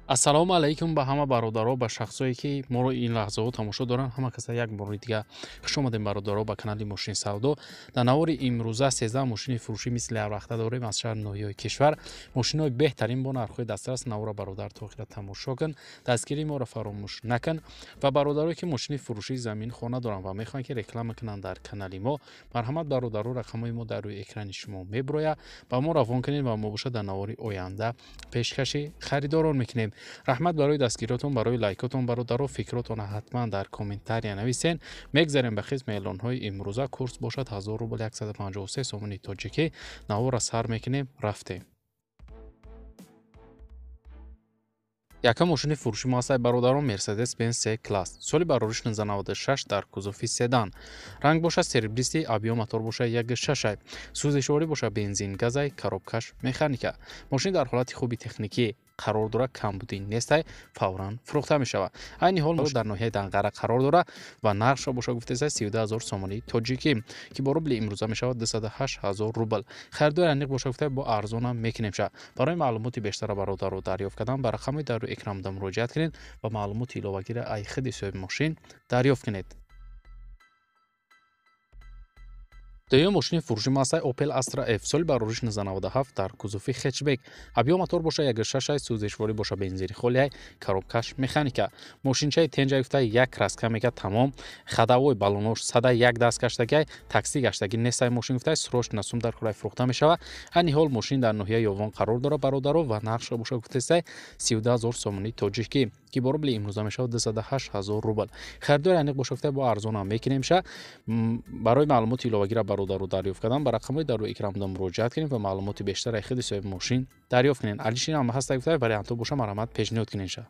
ассалому алайкум ба ҳама бародаро ба шахсое ки моро ин лаҳзаҳо тамошо доранд. ҳама каса як бори дига хуш омадем бародаро ба канали мошини савдо. дар навори имрӯза 13 мошини фурӯшӣ мисли ҳарвақта дорем аз шаҳри ноҳияҳои кишвар. мошинҳои беҳтарин бо нархҳои дастрас. навора бародар то охира тамошо кун, дастгирии моро фаромӯш накун. ва бародарое ки мошини фурӯшии замин хона доранд ва мехоҳанд ки реклама кунанд дар канали мо, марҳамат бародаро, рақамҳои мо дар рӯи экрани шумо меброяд. ба мо равон кунед ва мо бошад дар навори оянда пешкаши харидорон мекунем. раҳмат барои дастгиротон, барои лайкотон бародаро. фикротонро ҳатман дар комментария нависен. мегзарем ба қисми эълонҳои имрӯза. курс бошад 1000 рубл 153 сомони тоҷикӣ. навора сар мекунем, рафтем. якам мошини фурӯши мо ҳастад бародарон, Mercedes-Benz C-Class. соли барориш 1996 дар кузуфи седан. ранг бошад серебристи, объём мотор бошад 1.6, сӯзишворӣ бошад бензин газай, коробкаш механика. мошин дар ҳолати хуби техникӣ қарор дорад, камбудӣ нестай, фавран фурӯхта мешавад. айни ҳол дар ноҳияи Данғара қарор дорад ва нархша бошад гуфтеса 32 000 сомони тоҷикӣ, ки бо рубли имрӯза мешавад 208 000 рубл. харидори аниқ бошад гуфта бо арзонам мекунемша. барои маълумоти бештара бародаро дарёфт кардан ба рақамҳои дар рӯи экранда муроҷиат кунед ва маълумоти иловагира ай худи соҳиби мошин дарёфт кунед. дуюм мошини фурӯши мо ҳастад Opel Astra F. соли барориш 1997 дар кузуфи хетчбек. объём мотор бошад 1.6, сӯзишворӣ бошад бензини холияй, коробкаш механика. мошинчаи тенҷа гуфта як краска мекард тамом. хадавои балонош сада як даст гаштагай, такси гаштаги нестай мошин гуфта срочно сум дар кораи фурӯхта мешавад. айни ҳол мошин дар ноҳияи Ёвон қарор дорад бародаро ва нархша бошад гуфтеса 32 000 сомони тоҷикӣ, ки бо рубли имрӯза мешавад 208 000 рубл. харидори аниқ бошад гуфта бо арзонам мекунемша. барои маълумоти иловагира бародаро дарёфт кардан ба рақамҳои дар рӯи экранда муроҷиат кунед ва маълумоти бештар худи соҳиби мошин дарёфт кунед. алишин ҳам ҳаста гуфта вариантҳо боша марҳамат пешниҳод кунедша.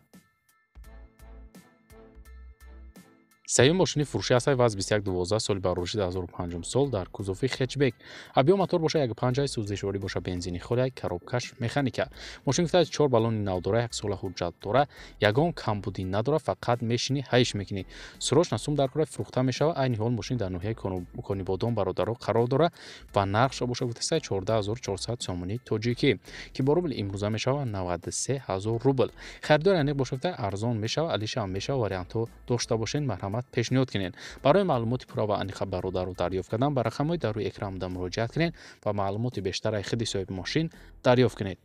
сеюм мошини фурӯшӣ ҳастад ВАЗ 2112 соли барориши 2005 сол дар кузуфи хетчбек. объём мотор бошад 1.5, сӯзишворӣ бошад бензини холияй, коробкаш механика. мошин гуфта 4 балони нав дора, 1 сола ҳуҷҷат дора, ягон камбудӣ надора, фақат мешини ҳайш мекунӣ. срочно сум дар кораи фурӯхта мешавад. айни ҳол мошин дар ноҳияи конибодон бародаро қарор дора ва нархша бошад гуфтеса 14 400 сомони тоҷикӣ, ки бо рубли имрӯза мешавад 93 000 рубл. харидори аниқ бошад гуфта арзон мешавад, алишам мешавад. вариантҳо дошта бошед марҳамат пешниҳод кунед. барои маълумоти пурра ва аниқа бародаро дарёфт кардан ба рақамҳои дар рӯи экранда муроҷиат кунед ва маълумоти бештараи худи соҳиби мошин дарёфт кунед.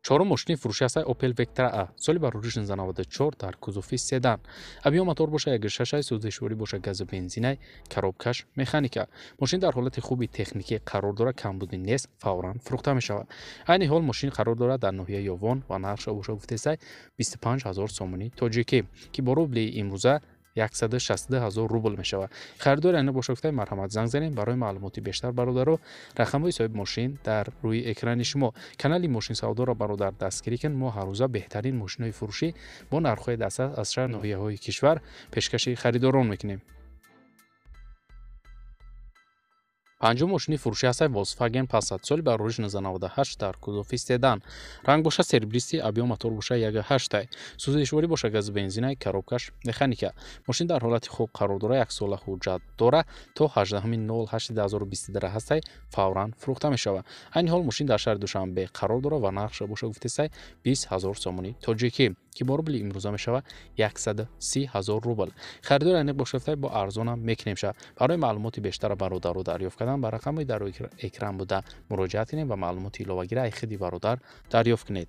чорум мошини фурӯшӣ ҳастад Opel Vectra A. соли барориш 1994 дар кузуфи седан. объём мотор бошад 1.6, сӯзишворӣ бошад газу бензинай, коробкаш механика. мошин дар ҳолати хуби техникӣ қарор дорад, камбудӣ нест, фавран фурӯхта мешавад. айни ҳол мошин қарор дорад дар ноҳияи Ёвон ва нархша бошад гуфтеса 25 000 сомони тоҷикӣ, ки бо рубли имрӯза 160 000 рубл мешавад. харидори аниқ бошад гуфта марҳамат занг занед. барои маълумоти бештар бародаро, рақамҳои соҳиби мошин дар рӯи экрани шумо. канали мошин савдоро бародар дастгирӣ кун. мо ҳар рӯза беҳтарин мошинҳои фурӯшӣ бо нархҳои дастрас аз шаҳри ноҳияҳои кишвар пешкаши харидорон мекунем. панҷум мошини фурӯшӣ ҳастад Volkswagen Passat. соли барориш 1998 дар кузуфи седан. ранг бошад серебристи, объём мотор бошад 1.8, сӯзишворӣ бошад газу бензинай, коробкаш механика. мошин дар ҳолати хуб қарор дора, 1 сола ҳуҷҷат дора, то 18.08.2022 ҳастай фавран фурӯхта мешавад. айни ҳол мошин дар шаҳри Душанбе қарор дора ва нархша бошад гуфтеса 20 000 сомони тоҷикӣ, ки бо рубли имрӯза мешавад 130 000 рубл. харидори аниқ бошад гуфта бо арзонам мекунемша. барои маълумоти бештара бародаро дарёфт кардан ба рақамҳои дар рӯи экран буда муроҷиат кунед ва маълумоти иловагира ай худи бародар дарёфт кунед.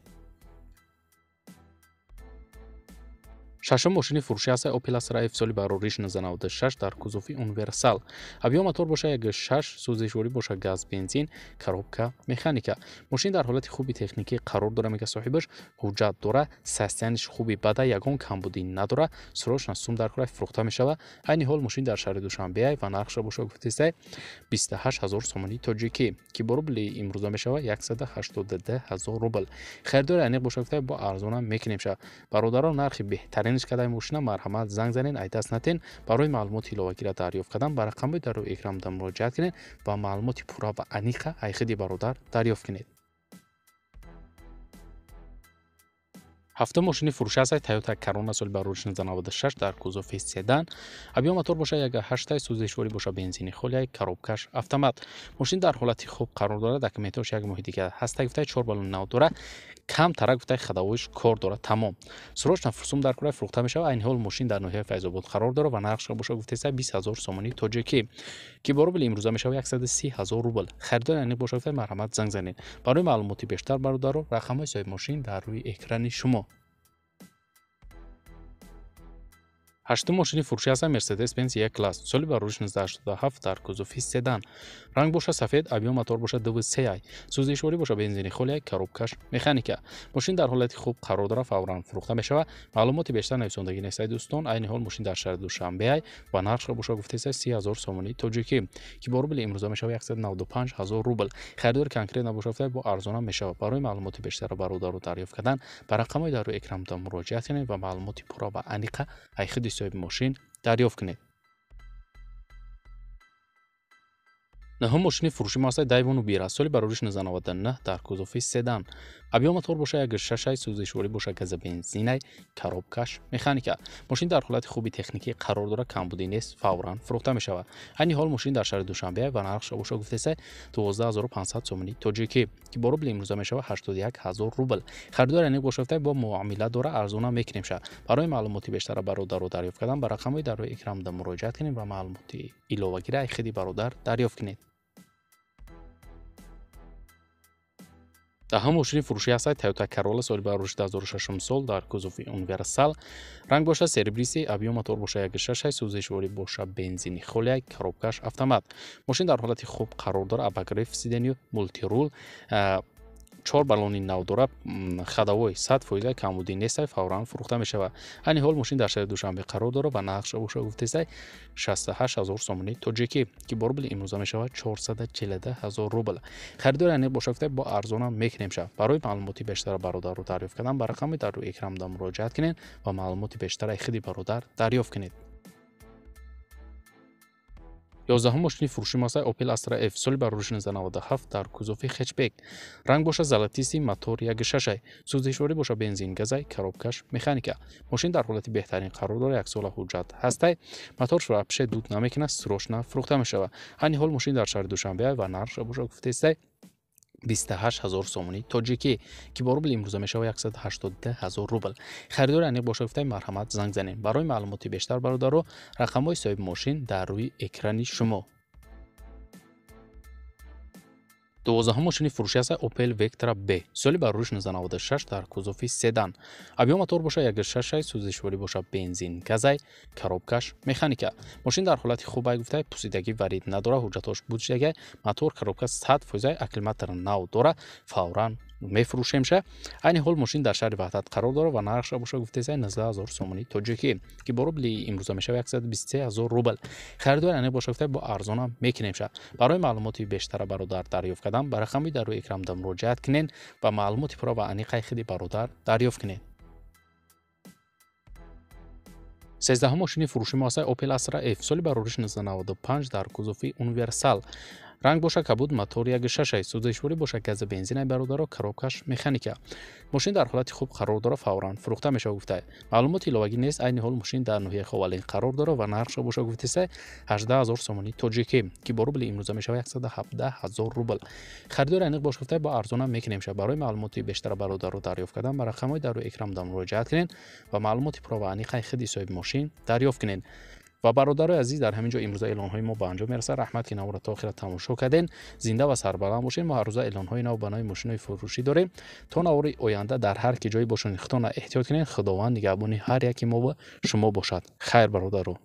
шашум мошини фурӯшӣ ҳастад Opel Astra F. соли барориш 1996 дар кузуфи универсал. объём мотор бошад 1.6, сӯзишворӣ бошад газ бензин, коробка механика. мошин дар ҳолати хуби техникӣ қарор дора, мега соҳибаш ҳуҷҷат дора, состоянияш хуби бада, ягон камбудӣ надора, срочно сум дар кораи фурӯхта мешавад. айни ҳол мошин дар шаҳри Душанбе ва нархша бошад гуфтеса 28 000 сомони тоҷикӣ, ки бо рубли имрӯза мешавад 182 000 рубл. харидори аниқ бошад гуфта бо арзонам мекунемша. бародарон, нархи беҳтарин кадай мошина марҳамат занг занед, ай даст натен. барои маълумоти иловагира дарёфт кардан ба рақамҳои дар рӯи экранда муроҷиат кунед ва маълумоти пурра ва аниқа ай худи бародар дарёфт кунед. ҳафтум мошини фурӯшӣ ҳастад Toyota Corona. соли барориш 1996 дар кузуфи седан. объём мотор бошад 1.8, сӯзишворӣ бошад бензини холияй, коробкаш автомат. мошин дар ҳолати хуб қарор дорад, документаш як моҳи дига ҳаста гуфта 4 балони нав дора, камтара гуфтаи хадавоиш кор дорад тамом. Срочно фурсум дар кура фурӯхта мешавад. Айни ҳол мошин дар ноҳияи Файзобод қарор дорад ва нархша боша гуфтаи 20000 сомони тоҷикӣ ки бо рубли имрӯза мешавад 130000 рубл. Харидори айниқ боша гуфтаи марҳамат занг занед. Барои маълумоти бештар бародаро рақамҳои соҳиби мошин дар рӯи экрани шумо. ҳаштум мошини фурӯшӣ ҳастад Mercedes-Benz E-Class. Соли барориш 1987 дар кузуфи седан. Ранг боша сафед, объем мотор боша DVCI. Сӯзишворӣ боша бензини холия, коробкаш механика. Мошин дар ҳолати хуб қарор дорад, фавран фурӯхта мешавад. Маълумоти бештар нависондагӣ нестаи дӯстон. Айни ҳол мошин дар шаҳри Душанбе ва нархша боша гуфтаи 30000 сомони тоҷикӣ ки бо рубли имрӯза мешавад 195000 рубл. Харидори конкрет набоша гуфтаи бо арзона мешавад. Барои маълумоти бештар бародаро дарёфт кардан ба рақамҳои дар рӯи экранатон муроҷиат кунед ва маълумоти пурра ва аниқа аз худи соҳиби мошин дарёфт кунед. наҳум мошини фурӯшӣ мо ҳастад Dayvon Bira. Соли барориш 1999 дар кузуфи седан. объем мотор боша 1.6, сӯзишворӣ боша газа бензинай, коробкаш механика. Мошин дар ҳолати хуби техникӣ қарор дорад, камбудӣ нест, фавран фурӯхта мешавад. айни ҳол мошин дар шаҳри Душанбе ва нархша боша гуфтаи 12500 сомони тоҷикӣ ки бо рубли имрӯза мешавад 81000 рубл. харидори айниқ боша гуфтаи бо муомила дора арзона мекунемша. барои маълумоти бештара бародаро дарёфт кардан ба рақамҳои дар рӯи экранда муроҷиат кунед ва маълумоти иловагира аз худи бародар дарёфт кунед. даҳум мошини фурӯшӣ ҳастад Toyota Corolla. соли барориш 2006 сол дар кузуфи универсал. ранг боша серебриси, объем мотор боша 1.6, сӯзишворӣ боша бензини холия, коробкаш автомат. мошин дар ҳолати хуб қарор дорад, абагриф сидению, мултирул, 4 баллони нав дорад, хадавои 100% камбудӣ нестай, фавран фурӯхта мешавад. айни ҳол мошин дар шаҳри Душанбе қарор дорад ва нархша боша гуфтаи 68000 сомони тоҷикӣ ки бо рубли имрӯза мешавад 442000 рубл. харидори айниқ боша гуфтаи бо арзона мекунемша. барои маълумоти бештара бародарро дарёфт кардан ба рақами дар рӯи экранда муроҷиат кунед ва маълумоти бештара аз худи бародар дарёфт кунед. 11 мошини фурӯшӣ мо ҳастад Opel Astra F. соли барориш 1997 дар кузуфи хетчбек. ранг боша золотисти, мотор 1.6, сӯзишворӣ боша бензин газай, коробкаш механика. мошин дар ҳолати беҳтарин қарор дорад, 1 сола ҳуҷҷат ҳастай. моторш вообще дуд намекунад, срочно фурӯхта мешавад. айни ҳол мошин дар шаҳри Душанбе ва нархша боша гуфтаи 28000 сомони тоҷикӣ ки бо рубли имрӯза мешавад 180000 рубл. харидори айниқ боша гуфтаи марҳамат занг занед. барои маълумоти бештар бародаро рақамҳои соҳиби мошин дар рӯи экрани шумо. 12 мошини фурӯшӣ ҳастад Opel Vectra B. соли барориш 1996 дар кузуфи седан. объем мотор боша 1.6, сӯзишворӣ боша бензин газай, коробкаш механика. мошин дар ҳолати хуб гуфтаи пусидагӣ варид надорад, ҳуҷҷатош буҷдага, мотор коробка 100% акклиматор нав дорад, фавран мефурӯшемша. айни ҳол мошин дар шаҳри Ваҳдат қарор дорад ва нархша боша гуфтаи 19000 сомони тоҷикӣ ки бо рубли имрӯза мешавад 123000 рубл. харидори айниқ боша гуфтаи бо арзона мекунемша. барои маълумоти бештара бародар дарёфт кардан ба рақами дар рӯи экранда муроҷиат кунед ва маълумоти пурра ва аниқа аз худи бародар дарёфт кунед. 13 мошини фурӯшӣ мо ҳастад Opel Astra F. соли барориш 1995 дар кузуфи универсал. ранг боша кабуд, мотор 1.6, сӯзишворӣ боша газа бензинай бародаро, коробкаш механика. мошин дар ҳолати хуб қарор дорад, фавран фурӯхта мешавад гуфтаи. маълумоти иловагӣ нест. айни ҳол мошин дар ноҳияи Ховалин қарор дорад ва нархша боша гуфтаи 18000 сомони тоҷикӣ ки бо рубли имрӯза мешавад 117000 рубл. харидори айниқ боша гуфтаи бо арзона мекунемша. барои маълумоти бештара бародарро дарёфт кардан ба рақамҳои дар рӯи экранда муроҷиат кунед ва маълумоти пурра ва аниқа аз худи соҳиби мошин дарёфт кунед. ва бародарои азиз, дар ҳамин ҷо имрӯза эълонҳои мо ба анҷом мерасад. раҳмат ки навро то охира тамошо карден. зинда ва сарбаланд бошед. мо ҳар рӯза эълонҳои нав ба навъи мошинои фурӯшӣ дорем. то навори оянда дар ҳар ки ҷои бошед, худтонро эҳтиёт кунед. худованд нигаҳбони ҳар яки мо ва шумо бошад. хайр бародаро.